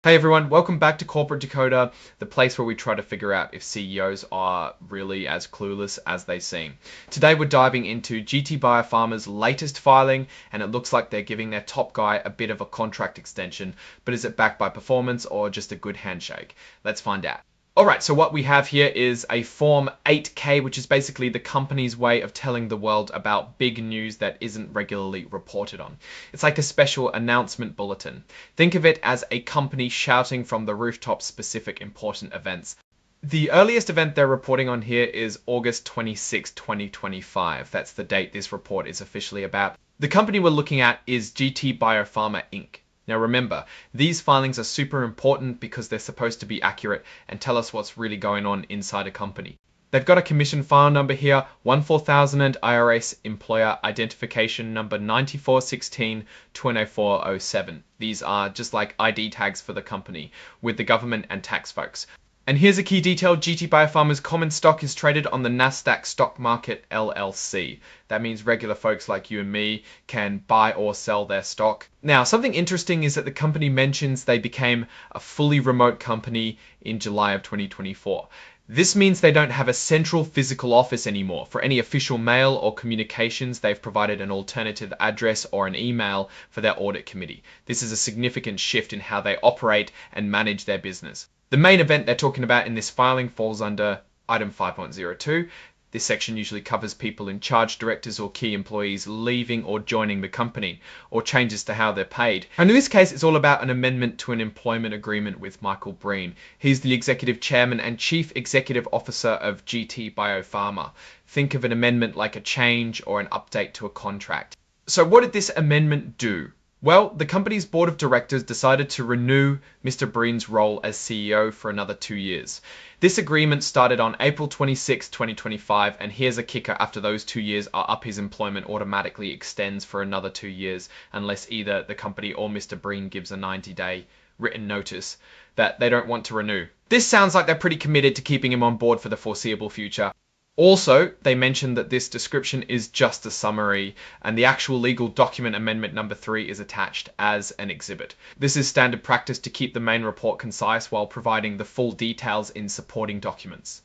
Hey everyone, welcome back to Corporate Decoder, the place where we try to figure out if CEOs are really as clueless as they seem. Today we're diving into GT Biopharma's latest filing, and it looks like they're giving their top guy a bit of a contract extension, but is it backed by performance or just a good handshake? Let's find out. Alright, so what we have here is a Form 8K, which is basically the company's way of telling the world about big news that isn't regularly reported on. It's like a special announcement bulletin. Think of it as a company shouting from the rooftops specific important events. The earliest event they're reporting on here is August 26, 2025. That's the date this report is officially about. The company we're looking at is GT Biopharma Inc. Now remember, these filings are super important because they're supposed to be accurate and tell us what's really going on inside a company. They've got a commission file number here, 14000 and IRS employer identification number 9416-20407. These are just like ID tags for the company with the government and tax folks. And here's a key detail, GT Biopharma's common stock is traded on the Nasdaq Stock Market LLC. That means regular folks like you and me can buy or sell their stock. Now, something interesting is that the company mentions they became a fully remote company in July of 2024. This means they don't have a central physical office anymore. For any official mail or communications, they've provided an alternative address or an email for their audit committee. This is a significant shift in how they operate and manage their business. The main event they're talking about in this filing falls under item 5.02. This section usually covers people in charge, directors or key employees leaving or joining the company, or changes to how they're paid. And in this case, it's all about an amendment to an employment agreement with Michael Breen. He's the executive chairman and chief executive officer of GT Biopharma. Think of an amendment like a change or an update to a contract. So what did this amendment do? Well, the company's board of directors decided to renew Mr. Breen's role as CEO for another 2 years. This agreement started on April 26, 2025, and here's a kicker: after those 2 years are up, his employment automatically extends for another 2 years unless either the company or Mr. Breen gives a 90-day written notice that they don't want to renew. This sounds like they're pretty committed to keeping him on board for the foreseeable future. Also, they mentioned that this description is just a summary, and the actual legal document amendment number 3 is attached as an exhibit. This is standard practice to keep the main report concise while providing the full details in supporting documents.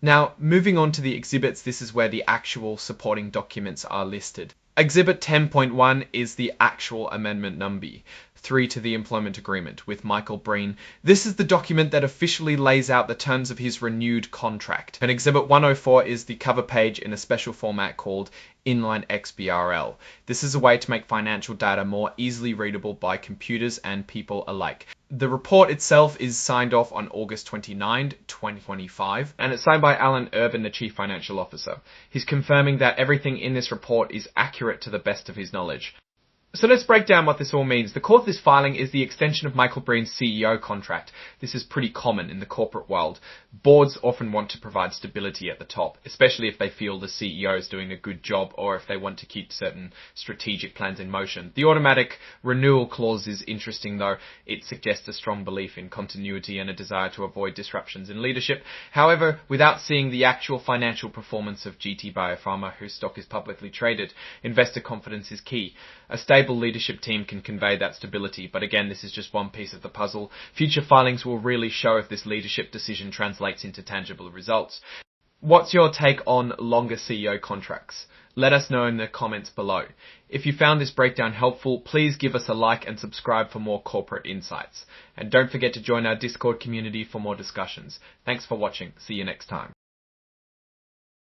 Now, moving on to the exhibits, this is where the actual supporting documents are listed. Exhibit 10.1 is the actual amendment number 3 to the employment agreement with Michael Breen. This is the document that officially lays out the terms of his renewed contract. And Exhibit 104 is the cover page in a special format called Inline XBRL. This is a way to make financial data more easily readable by computers and people alike. The report itself is signed off on August 29, 2025, and it's signed by Alan Irvin, the Chief Financial Officer. He's confirming that everything in this report is accurate to the best of his knowledge. So let's break down what this all means. The core of this filing is the extension of Michael Breen's CEO contract. This is pretty common in the corporate world. Boards often want to provide stability at the top, especially if they feel the CEO is doing a good job or if they want to keep certain strategic plans in motion. The automatic renewal clause is interesting though. It suggests a strong belief in continuity and a desire to avoid disruptions in leadership. However, without seeing the actual financial performance of GT Biopharma, whose stock is publicly traded, investor confidence is key. A stable leadership team can convey that stability, but again, this is just one piece of the puzzle. Future filings will really show if this leadership decision translates into tangible results. What's your take on longer CEO contracts? Let us know in the comments below. If you found this breakdown helpful, please give us a like and subscribe for more corporate insights. And don't forget to join our Discord community for more discussions. Thanks for watching. See you next time.